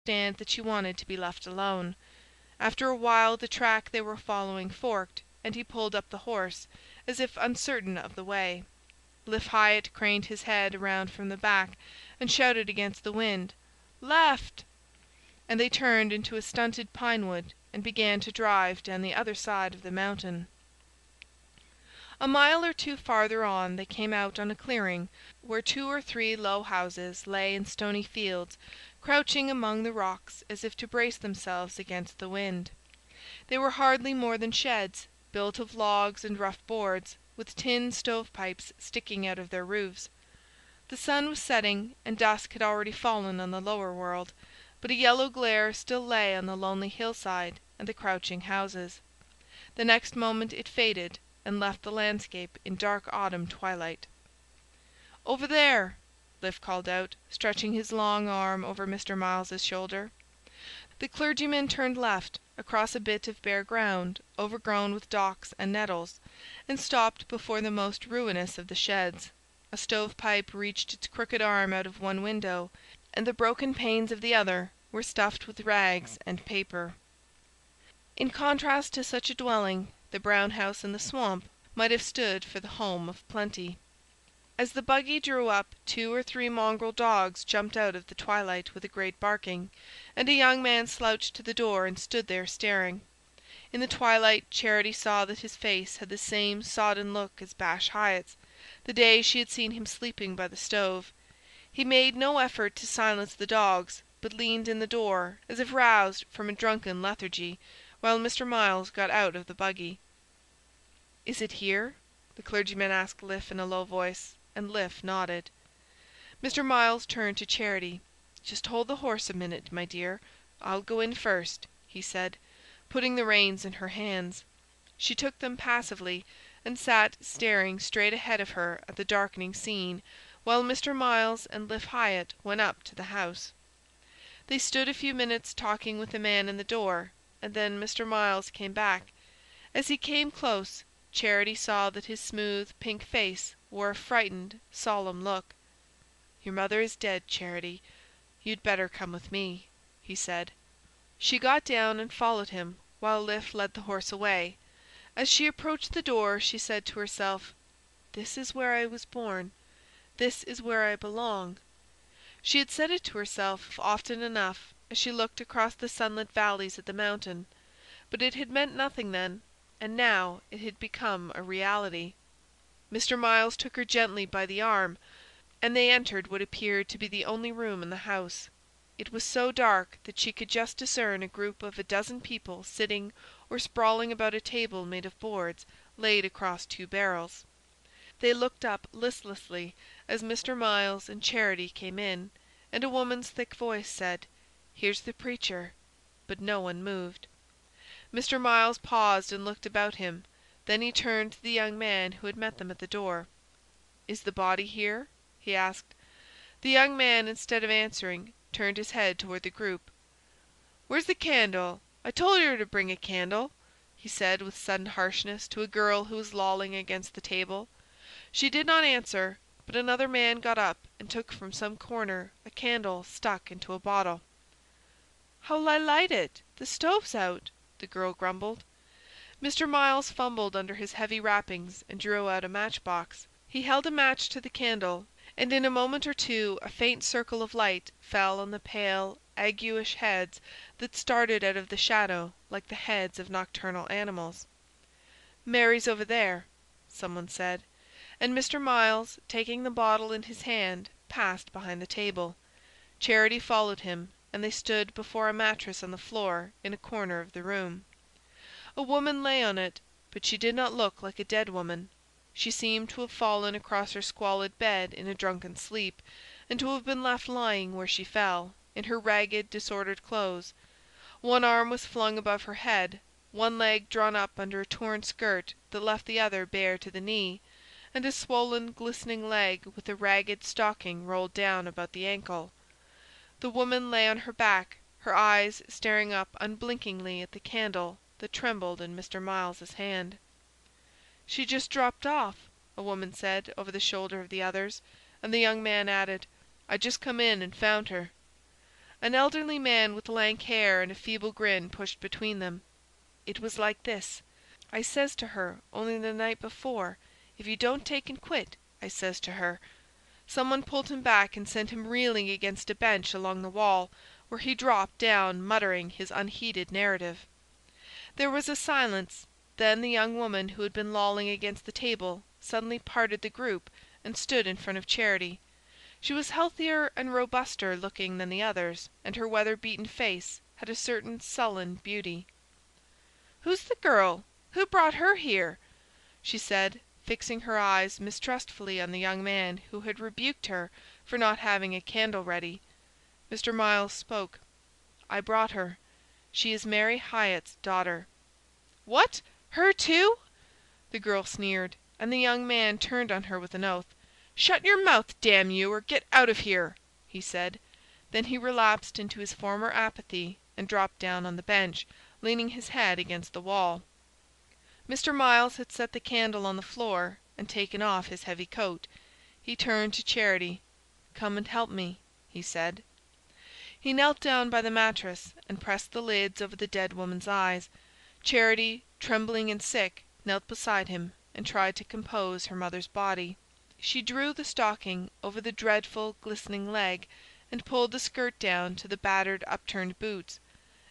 understand that she wanted to be left alone. After a while the track they were following forked, and he pulled up the horse, as if uncertain of the way. Liff Hyatt craned his head around from the back and shouted against the wind, "Left!" and they turned into a stunted pine-wood and began to drive down the other side of the mountain. A mile or two farther on they came out on a clearing where 2 or 3 low houses lay in stony fields, crouching among the rocks as if to brace themselves against the wind. They were hardly more than sheds, built of logs and rough boards, with tin stovepipes sticking out of their roofs. The sun was setting, and dusk had already fallen on the lower world, but a yellow glare still lay on the lonely hillside and the crouching houses. The next moment it faded, and left the landscape in dark autumn twilight. "Over there!" Liff called out, stretching his long arm over Mr. Miles's shoulder. The clergyman turned left, across a bit of bare ground overgrown with docks and nettles, and stopped before the most ruinous of the sheds. A stovepipe reached its crooked arm out of one window, and the broken panes of the other were stuffed with rags and paper. In contrast to such a dwelling, the brown house in the swamp might have stood for the home of plenty. As the buggy drew up, 2 or 3 mongrel dogs jumped out of the twilight with a great barking, and a young man slouched to the door and stood there staring. In the twilight Charity saw that his face had the same sodden look as Bash Hyatt's, the day she had seen him sleeping by the stove. He made no effort to silence the dogs, but leaned in the door, as if roused from a drunken lethargy, while Mr. Miles got out of the buggy. "Is it here?" the clergyman asked Liff in a low voice, and Liff nodded. Mr. Miles turned to Charity. "Just hold the horse a minute, my dear. I'll go in first," he said, putting the reins in her hands. She took them passively, and sat staring straight ahead of her at the darkening scene, while Mr. Miles and Liff Hyatt went up to the house. They stood a few minutes talking with the man in the door, and then Mr. Miles came back. As he came close, Charity saw that his smooth, pink face wore a frightened, solemn look. "Your mother is dead, Charity. You'd better come with me," he said. She got down and followed him, while Liff led the horse away. As she approached the door she said to herself, "This is where I was born. This is where I belong." She had said it to herself often enough as she looked across the sunlit valleys at the mountain, but it had meant nothing then, and now it had become a reality. Mr. Miles took her gently by the arm, and they entered what appeared to be the only room in the house. It was so dark that she could just discern a group of a dozen people sitting or sprawling about a table made of boards laid across 2 barrels. They looked up listlessly as Mr. Miles and Charity came in, and a woman's thick voice said, "Here's the preacher," but no one moved. Mr. Miles paused and looked about him. Then he turned to the young man who had met them at the door. "Is the body here?" he asked. The young man, instead of answering, turned his head toward the group. "Where's the candle? I told yer to bring a candle," he said with sudden harshness to a girl who was lolling against the table. She did not answer, but another man got up and took from some corner a candle stuck into a bottle. "How'll I light it? The stove's out," the girl grumbled. Mr. Miles fumbled under his heavy wrappings and drew out a matchbox. He held a match to the candle, and in a moment or two a faint circle of light fell on the pale, aguish heads that started out of the shadow like the heads of nocturnal animals. "Mary's over there," someone said, and Mr. Miles, taking the bottle in his hand, passed behind the table. Charity followed him, and they stood before a mattress on the floor in a corner of the room. A woman lay on it, but she did not look like a dead woman. She seemed to have fallen across her squalid bed in a drunken sleep, and to have been left lying where she fell, in her ragged, disordered clothes. One arm was flung above her head, one leg drawn up under a torn skirt that left the other bare to the knee, and a swollen, glistening leg with a ragged stocking rolled down about the ankle. The woman lay on her back, her eyes staring up unblinkingly at the candle that trembled in Mr. Miles's hand. "She just dropped off," a woman said over the shoulder of the others, and the young man added, "I just come in and found her." An elderly man with lank hair and a feeble grin pushed between them. "It was like this. I says to her, only the night before, 'If you don't take and quit,' I says to her. Some one pulled him back and sent him reeling against a bench along the wall, where he dropped down muttering his unheeded narrative. There was a silence. Then the young woman who had been lolling against the table suddenly parted the group and stood in front of Charity. She was healthier and robuster looking than the others, and her weather-beaten face had a certain sullen beauty. "Who's the girl? Who brought her here?" she said, fixing her eyes mistrustfully on the young man who had rebuked her for not having a candle ready. Mr. Miles spoke. "I brought her. She is Mary Hyatt's daughter." "What? Her too?" The girl sneered, and the young man turned on her with an oath. "Shut your mouth, damn you, or get out of here," he said. Then he relapsed into his former apathy and dropped down on the bench, leaning his head against the wall. Mr. Miles had set the candle on the floor and taken off his heavy coat. He turned to Charity. "Come and help me," he said. He knelt down by the mattress and pressed the lids over the dead woman's eyes. Charity, trembling and sick, knelt beside him and tried to compose her mother's body. She drew the stocking over the dreadful, glistening leg and pulled the skirt down to the battered, upturned boots.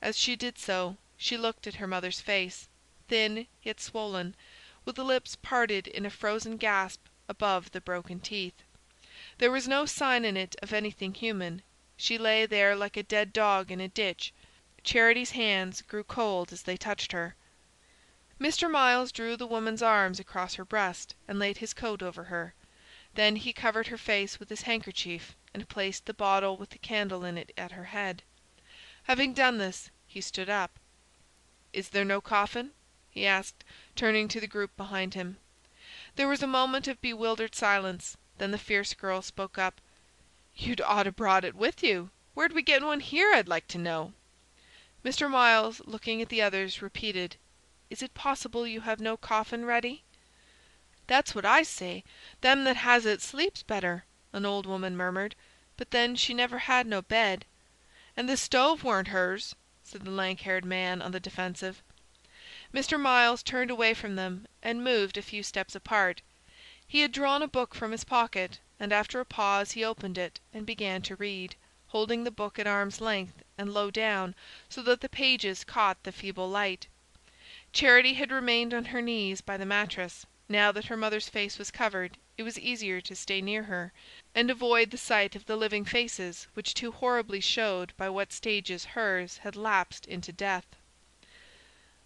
As she did so, she looked at her mother's face, thin yet swollen, with the lips parted in a frozen gasp above the broken teeth. There was no sign in it of anything human. She lay there like a dead dog in a ditch. Charity's hands grew cold as they touched her. Mr. Miles drew the woman's arms across her breast and laid his coat over her. Then he covered her face with his handkerchief and placed the bottle with the candle in it at her head. Having done this, he stood up. "Is there no coffin?" he asked, turning to the group behind him. There was a moment of bewildered silence. Then the fierce girl spoke up. "You'd oughta brought it with you. Where'd we get one here, I'd like to know?" Mr. Miles, looking at the others, repeated, "Is it possible you have no coffin ready?" "That's what I say. Them that has it sleeps better," an old woman murmured. "But then she never had no bed." "And the stove weren't hers," said the lank-haired man on the defensive. Mr. Miles turned away from them and moved a few steps apart. He had drawn a book from his pocket, and after a pause he opened it and began to read, holding the book at arm's length and low down, so that the pages caught the feeble light. Charity had remained on her knees by the mattress. Now that her mother's face was covered, it was easier to stay near her, and avoid the sight of the living faces which too horribly showed by what stages hers had lapsed into death.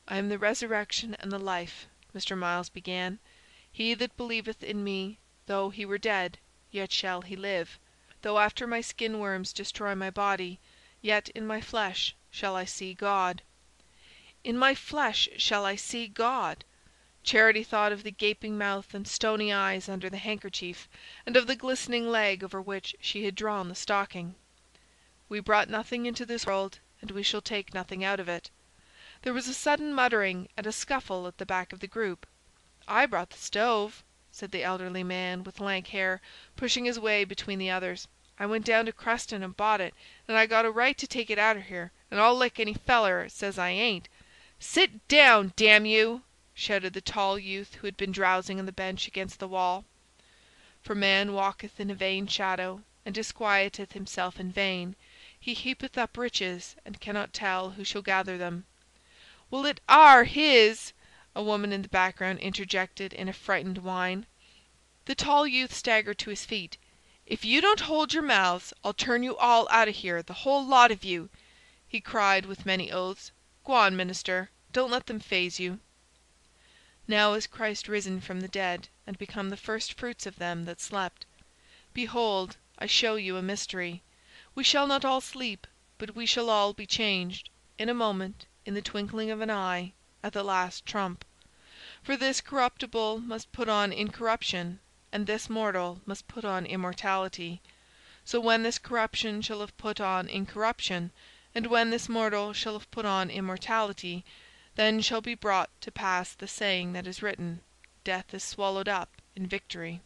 "I am the resurrection and the life," Mr. Miles began. "He that believeth in me, though he were dead, yet shall he live. Though after my skin worms destroy my body, yet in my flesh shall I see God." "In my flesh shall I see God!" Charity thought of the gaping mouth and stony eyes under the handkerchief, and of the glistening leg over which she had drawn the stocking. "We brought nothing into this world, and we shall take nothing out of it." There was a sudden muttering and a scuffle at the back of the group. "I brought the stove," said the elderly man with lank hair, pushing his way between the others. "I went down to Creston and bought it, and I got a right to take it outer here, and I'll lick any feller as says I ain't." "Sit down, damn you!" shouted the tall youth who had been drowsing on the bench against the wall. "For man walketh in a vain shadow, and disquieteth himself in vain. He heapeth up riches, and cannot tell who shall gather them." "Well, it are his," a woman in the background interjected in a frightened whine. The tall youth staggered to his feet. "If you don't hold your mouths, I'll turn you all out of here, the whole lot of you," he cried with many oaths. "G'wan, minister, don't let them faze you." "Now is Christ risen from the dead, and become the firstfruits of them that slept. Behold, I show you a mystery. We shall not all sleep, but we shall all be changed, in a moment, in the twinkling of an eye, at the last trump. For this corruptible must put on incorruption, and this mortal must put on immortality. So when this corruption shall have put on incorruption, and when this mortal shall have put on immortality, then shall be brought to pass the saying that is written, Death is swallowed up in victory."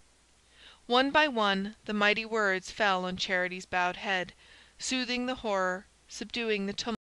One by one the mighty words fell on Charity's bowed head. soothing the horror, subduing the tumult.